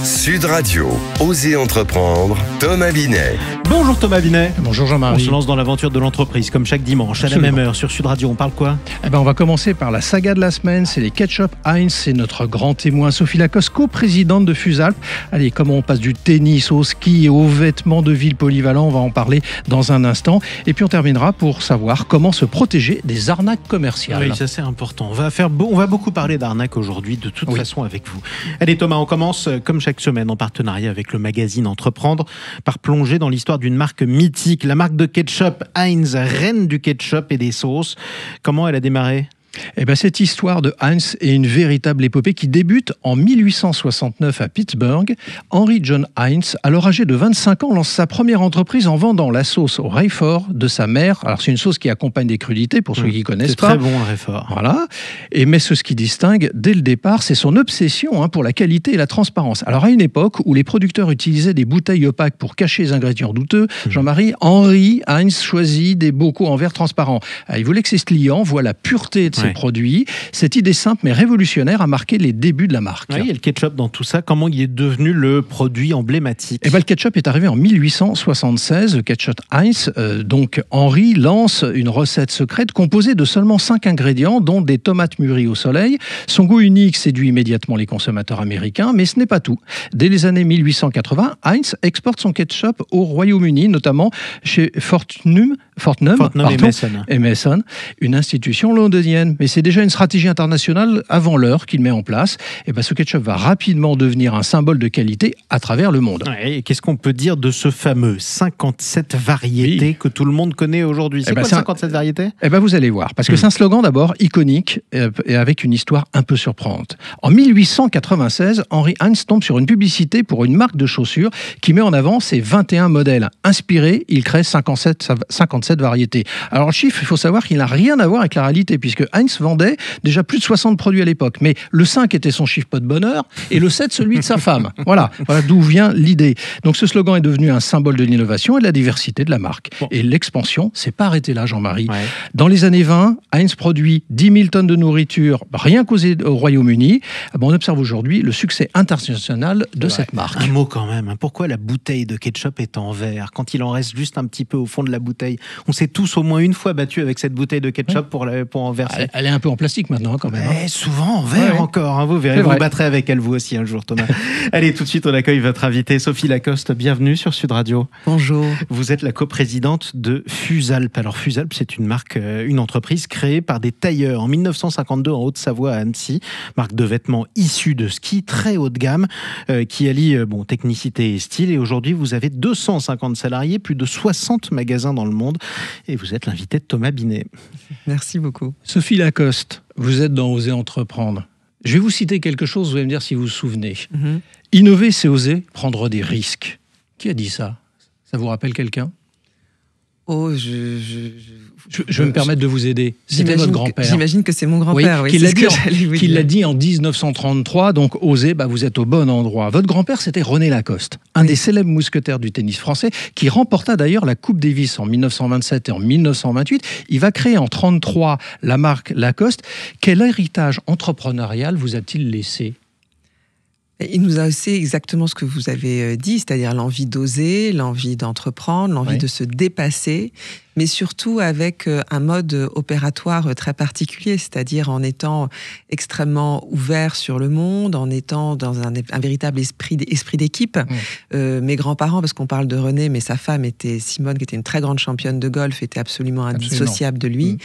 Sud Radio, Osez entreprendre, Thomas Binet. Bonjour Thomas Binet. Bonjour Jean-Marie. On se lance dans l'aventure de l'entreprise, comme chaque dimanche, à la même heure, sur Sud Radio. On parle quoi ? On va commencer par la saga de la semaine, c'est les ketchup Heinz, c'est notre grand témoin Sophie Lacoste, coprésidente de Fusalp. Allez, comment on passe du tennis au ski et aux vêtements de ville polyvalents, on va en parler dans un instant. Et puis on terminera pour savoir comment se protéger des arnaques commerciales. Oui, ça c'est important. On va beaucoup parler d'arnaques aujourd'hui, de toute façon avec vous. Allez Thomas, on commence comme chaque semaine en partenariat avec le magazine Entreprendre par plonger dans l'histoire d'une marque mythique, la marque de ketchup Heinz, reine du ketchup et des sauces. Comment elle a démarré ? Cette histoire de Heinz est une véritable épopée qui débute en 1869 à Pittsburgh. Henry John Heinz, alors âgé de 25 ans, lance sa première entreprise en vendant la sauce au Raifort de sa mère. Alors c'est une sauce qui accompagne des crudités pour ceux qui ne connaissent pas. C'est très bon le Raifort. Voilà. Mais ce qui distingue dès le départ, c'est son obsession pour la qualité et la transparence. Alors à une époque où les producteurs utilisaient des bouteilles opaques pour cacher les ingrédients douteux, Jean-Marie, Henry Heinz choisit des bocaux en verre transparent. Il voulait que ses clients voient la pureté de ses produits. Cette idée simple mais révolutionnaire a marqué les débuts de la marque. Oui, et le ketchup dans tout ça, comment il est devenu le produit emblématique ? Le ketchup est arrivé en 1876, le ketchup Heinz. Donc Henry lance une recette secrète composée de seulement 5 ingrédients, dont des tomates mûries au soleil. Son goût unique séduit immédiatement les consommateurs américains, mais ce n'est pas tout. Dès les années 1880, Heinz exporte son ketchup au Royaume-Uni, notamment chez Fortnum et Mason, une institution londonienne. Mais c'est déjà une stratégie internationale avant l'heure qu'il met en place. Ce ketchup va rapidement devenir un symbole de qualité à travers le monde. Et qu'est-ce qu'on peut dire de ce fameux 57 variétés que tout le monde connaît aujourd'hui ? C'est quoi 57 variétés ? Vous allez voir, parce que c'est un slogan d'abord iconique et avec une histoire un peu surprenante. En 1896, Henry Heinz tombe sur une publicité pour une marque de chaussures qui met en avant ses 21 modèles. Inspiré, il crée 57 variétés. Alors le chiffre, il faut savoir qu'il n'a rien à voir avec la réalité, puisque Heinz vendait déjà plus de 60 produits à l'époque. Mais le 5 était son chiffre pot de bonheur et le 7 celui de sa femme. Voilà d'où vient l'idée. Donc ce slogan est devenu un symbole de l'innovation et de la diversité de la marque. Et l'expansion s'est pas arrêtée là, Jean-Marie. Dans les années 20, Heinz produit 10 000 tonnes de nourriture, rien qu'au Royaume-Uni. On observe aujourd'hui le succès international de cette marque. Un mot quand même. Pourquoi la bouteille de ketchup est en verre quand il en reste juste un petit peu au fond de la bouteille ? On s'est tous au moins une fois battus avec cette bouteille de ketchup pour en verser. Elle est un peu en plastique maintenant quand même. Souvent en verre encore. Vous verrez, vous battrez avec elle vous aussi un jour, Thomas. Allez, tout de suite on accueille votre invitée Sophie Lacoste. Bienvenue sur Sud Radio. Bonjour. Vous êtes la coprésidente de Fusalp. Alors Fusalp, c'est une marque, une entreprise créée par des tailleurs en 1952 en Haute-Savoie à Annecy. Marque de vêtements issus de ski, très haut de gamme, qui allie technicité et style. Et aujourd'hui, vous avez 250 salariés, plus de 60 magasins dans le monde. Et vous êtes l'invitée de Thomas Binet. Merci beaucoup. Sophie Lacoste, vous êtes dans Oser entreprendre. Je vais vous citer quelque chose, vous allez me dire si vous vous souvenez. Innover, c'est oser prendre des risques. Qui a dit ça ? Ça vous rappelle quelqu'un ? Je vais me permettre de vous aider. C'était votre grand-père. J'imagine que c'est mon grand-père, qui l'a dit en 1933, donc osez, vous êtes au bon endroit. Votre grand-père, c'était René Lacoste, un des célèbres mousquetaires du tennis français, qui remporta d'ailleurs la Coupe Davis en 1927 et en 1928. Il va créer en 1933 la marque Lacoste. Quel héritage entrepreneurial vous a-t-il laissé ? Il nous a aussi exactement ce que vous avez dit, c'est-à-dire l'envie d'oser, l'envie d'entreprendre, l'envie de se dépasser, mais surtout avec un mode opératoire très particulier, c'est-à-dire en étant extrêmement ouvert sur le monde, en étant dans un véritable esprit d'équipe. Mes grands-parents, parce qu'on parle de René, mais sa femme était Simone, qui était une très grande championne de golf, était absolument indissociable de lui.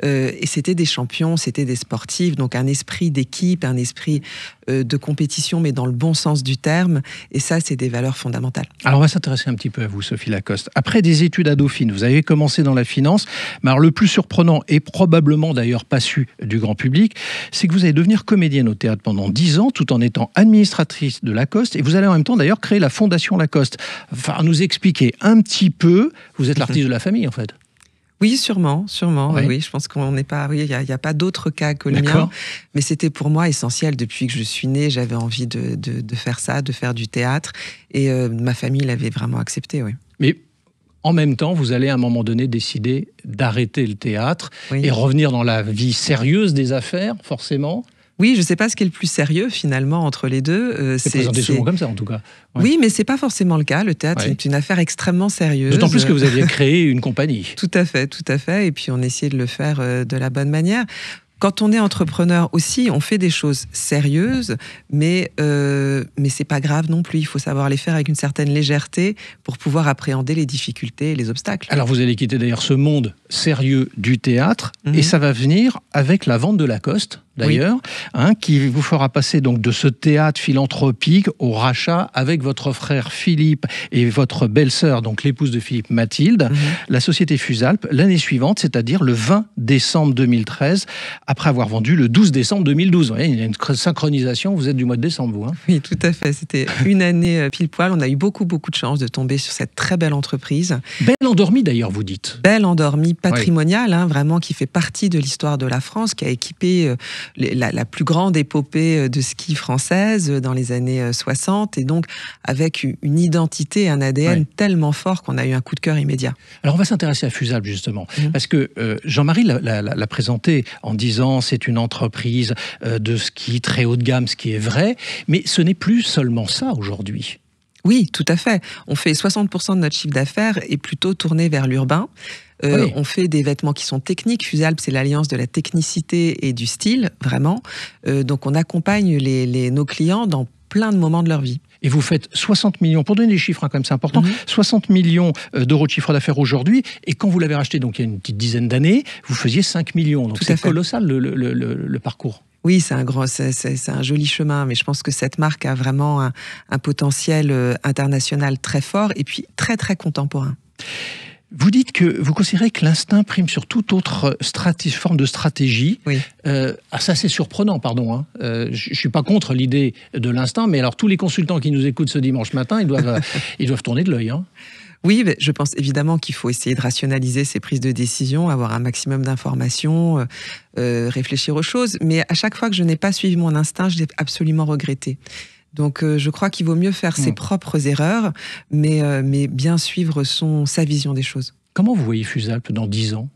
Et c'était des champions, c'était des sportifs, donc un esprit d'équipe, un esprit de compétition, mais dans le bon sens du terme. Et ça, c'est des valeurs fondamentales. Alors, on va s'intéresser un petit peu à vous, Sophie Lacoste. Après des études à Dauphine, vous avez commencé dans la finance. Mais alors, le plus surprenant, et probablement d'ailleurs pas su du grand public, c'est que vous allez devenir comédienne au théâtre pendant 10 ans, tout en étant administratrice de Lacoste. Et vous allez en même temps d'ailleurs créer la Fondation Lacoste. Enfin, nous expliquer un petit peu, vous êtes l'artiste de la famille en fait. Oui, sûrement. Oui, je pense qu'on n'est pas. Oui, il n'y a pas d'autre cas que le mien. Mais c'était pour moi essentiel. Depuis que je suis née, j'avais envie de faire ça, de faire du théâtre. Et ma famille l'avait vraiment accepté, oui. Mais en même temps, vous allez à un moment donné décider d'arrêter le théâtre et revenir dans la vie sérieuse des affaires, forcément. Oui, je ne sais pas ce qui est le plus sérieux finalement entre les deux. C'est présenté souvent comme ça en tout cas. Ouais. Oui, mais c'est pas forcément le cas. Le théâtre est une affaire extrêmement sérieuse. D'autant plus que vous aviez créé une compagnie. Tout à fait. Et puis on essayait de le faire de la bonne manière. Quand on est entrepreneur aussi, on fait des choses sérieuses, mais c'est pas grave non plus. Il faut savoir les faire avec une certaine légèreté pour pouvoir appréhender les difficultés et les obstacles. Alors vous allez quitter d'ailleurs ce monde sérieux du théâtre, et ça va venir avec la vente de Lacoste, d'ailleurs, qui vous fera passer donc de ce théâtre philanthropique au rachat avec votre frère Philippe et votre belle-sœur, donc l'épouse de Philippe, Mathilde, la société Fusalp, l'année suivante, c'est-à-dire le 20 décembre 2013, après avoir vendu le 12 décembre 2012. Vous voyez, il y a une synchronisation, vous êtes du mois de décembre, vous. Oui, tout à fait. C'était une année pile poil. On a eu beaucoup de chance de tomber sur cette très belle entreprise. Belle endormie d'ailleurs, vous dites. Belle endormie, patrimoniale, vraiment, qui fait partie de l'histoire de la France, qui a équipé la plus grande épopée de ski française dans les années 60, et donc avec une identité, un ADN tellement fort qu'on a eu un coup de cœur immédiat. Alors on va s'intéresser à Fusalp justement, parce que Jean-Marie l'a présenté en disant c'est une entreprise de ski très haut de gamme, ce qui est vrai, mais ce n'est plus seulement ça aujourd'hui. Oui, tout à fait. On fait 60% de notre chiffre d'affaires est plutôt tourné vers l'urbain. On fait des vêtements qui sont techniques. Fusalp, c'est l'alliance de la technicité et du style, vraiment. Donc on accompagne nos clients dans plein de moments de leur vie. Et vous faites 60 millions, pour donner des chiffres, comme c'est important, 60 millions d'euros de chiffre d'affaires aujourd'hui, et quand vous l'avez racheté, donc il y a une petite dizaine d'années, vous faisiez 5 millions. Donc c'est colossal le parcours. Oui, c'est un joli chemin, mais je pense que cette marque a vraiment un potentiel international très fort, et puis très très contemporain. Vous dites que vous considérez que l'instinct prime sur toute autre forme de stratégie. Oui. Ça, c'est surprenant, pardon. Je ne suis pas contre l'idée de l'instinct, mais alors tous les consultants qui nous écoutent ce dimanche matin, ils doivent tourner de l'œil. Oui, je pense évidemment qu'il faut essayer de rationaliser ses prises de décision, avoir un maximum d'informations, réfléchir aux choses. Mais à chaque fois que je n'ai pas suivi mon instinct, je l'ai absolument regretté. Donc je crois qu'il vaut mieux faire ses propres erreurs, mais bien suivre sa vision des choses. Comment vous voyez Fusalp dans 10 ans ?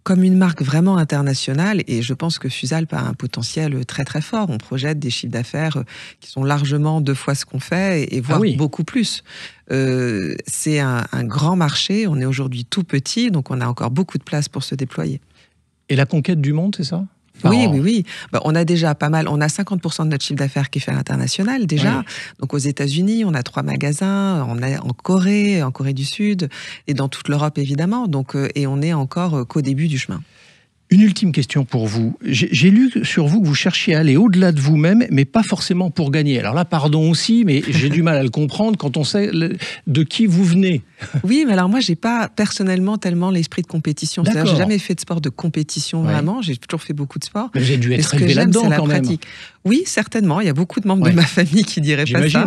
Comme une marque vraiment internationale, et je pense que Fusalp a un potentiel très très fort. On projette des chiffres d'affaires qui sont largement 2 fois ce qu'on fait, et voire beaucoup plus. C'est un grand marché, on est aujourd'hui tout petit, donc on a encore beaucoup de place pour se déployer. Et la conquête du monde, c'est ça ? Oui. On a déjà pas mal. On a 50% de notre chiffre d'affaires qui est fait à l'international déjà. Donc aux États-Unis, on a 3 magasins, en Corée du Sud, et dans toute l'Europe évidemment. Donc et on est encore qu'au début du chemin. Une ultime question pour vous. J'ai lu sur vous que vous cherchiez à aller au-delà de vous-même, mais pas forcément pour gagner. Alors là, pardon aussi, mais j'ai du mal à le comprendre quand on sait de qui vous venez. Oui, mais alors moi, j'ai pas personnellement tellement l'esprit de compétition. C'est-à-dire, j'ai jamais fait de sport de compétition vraiment. J'ai toujours fait beaucoup de sport. Mais vous avez dû être élevé là-dedans quand même. Oui, certainement. Il y a beaucoup de membres de ma famille qui diraient pas ça.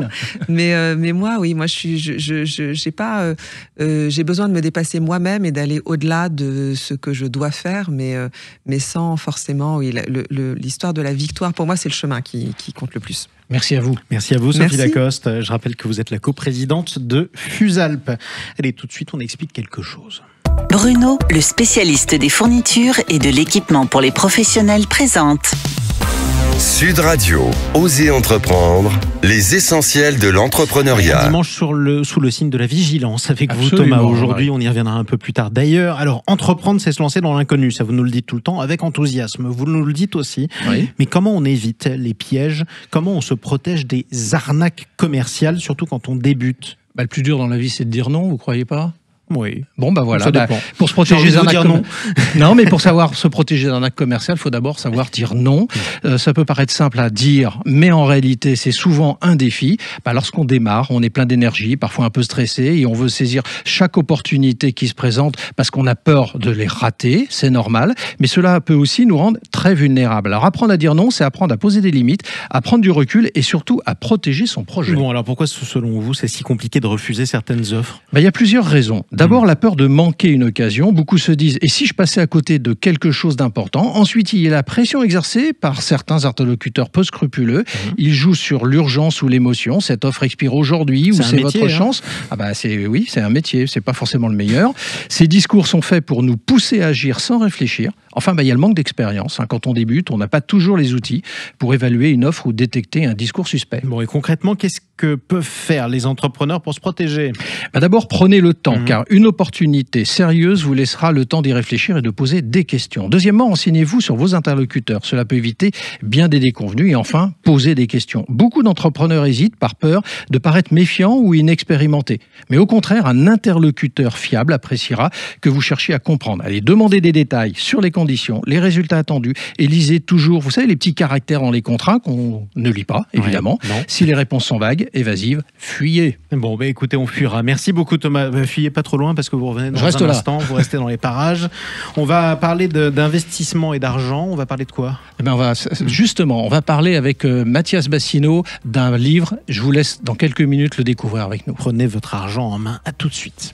Mais moi, oui, j'ai pas. J'ai besoin de me dépasser moi-même et d'aller au-delà de ce que je dois faire, mais sans forcément. Oui, l'histoire de la victoire, pour moi, c'est le chemin qui compte le plus. Merci à vous. Merci à vous, Sophie Lacoste. Je rappelle que vous êtes la coprésidente de Fusalp. Allez, tout de suite, on explique quelque chose. Bruno, le spécialiste des fournitures et de l'équipement pour les professionnels, présente Sud Radio, Osez entreprendre, les essentiels de l'entrepreneuriat. Dimanche sous le signe de la vigilance avec vous, Absolument, Thomas. Aujourd'hui, on y reviendra un peu plus tard. D'ailleurs, alors, entreprendre, c'est se lancer dans l'inconnu. Ça, vous nous le dites tout le temps avec enthousiasme. Vous nous le dites aussi. Oui. Mais comment on évite les pièges ? Comment on se protège des arnaques commerciales, surtout quand on débute ? Le plus dur dans la vie, c'est de dire non, vous croyez pas ? Oui. Bon, voilà. Ça dépend. Pour se protéger des arnaques non, mais pour savoir se protéger d'un arnaque commercial, il faut d'abord savoir dire non. Ça peut paraître simple à dire, mais en réalité, c'est souvent un défi. Lorsqu'on démarre, on est plein d'énergie, parfois un peu stressé, et on veut saisir chaque opportunité qui se présente parce qu'on a peur de les rater. C'est normal. Mais cela peut aussi nous rendre très vulnérables. Alors, apprendre à dire non, c'est apprendre à poser des limites, à prendre du recul et surtout à protéger son projet. Bon, alors pourquoi, selon vous, c'est si compliqué de refuser certaines offres ? Il y a plusieurs raisons. D'abord, la peur de manquer une occasion. Beaucoup se disent, et si je passais à côté de quelque chose d'important? Ensuite, il y a la pression exercée par certains interlocuteurs peu scrupuleux. Ils jouent sur l'urgence ou l'émotion. Cette offre expire aujourd'hui ou c'est votre chance. Ah bah oui, c'est un métier, c'est pas forcément le meilleur. Ces discours sont faits pour nous pousser à agir sans réfléchir. Enfin, il y a le manque d'expérience. Quand on débute, on n'a pas toujours les outils pour évaluer une offre ou détecter un discours suspect. Bon, et concrètement, qu'est-ce que peuvent faire les entrepreneurs pour se protéger? D'abord, prenez le temps, car une opportunité sérieuse vous laissera le temps d'y réfléchir et de poser des questions. Deuxièmement, renseignez-vous sur vos interlocuteurs. Cela peut éviter bien des déconvenus. Et enfin, posez des questions. Beaucoup d'entrepreneurs hésitent par peur de paraître méfiants ou inexpérimentés. Mais au contraire, un interlocuteur fiable appréciera que vous cherchez à comprendre. Allez, demandez des détails sur les conditions, les résultats attendus et lisez toujours, vous savez, les petits caractères dans les contrats qu'on ne lit pas, évidemment. Ouais, si les réponses sont vagues, évasives, fuyez. Bon, écoutez, on fuira. Merci beaucoup Thomas. Fuyez pas trop loin parce que vous revenez dans un instant, vous restez dans les parages. On va parler d'investissement et d'argent. On va parler de quoi? Justement, on va parler avec Mathias Bassino d'un livre. Je vous laisse dans quelques minutes le découvrir avec nous. Prenez votre argent en main. À tout de suite.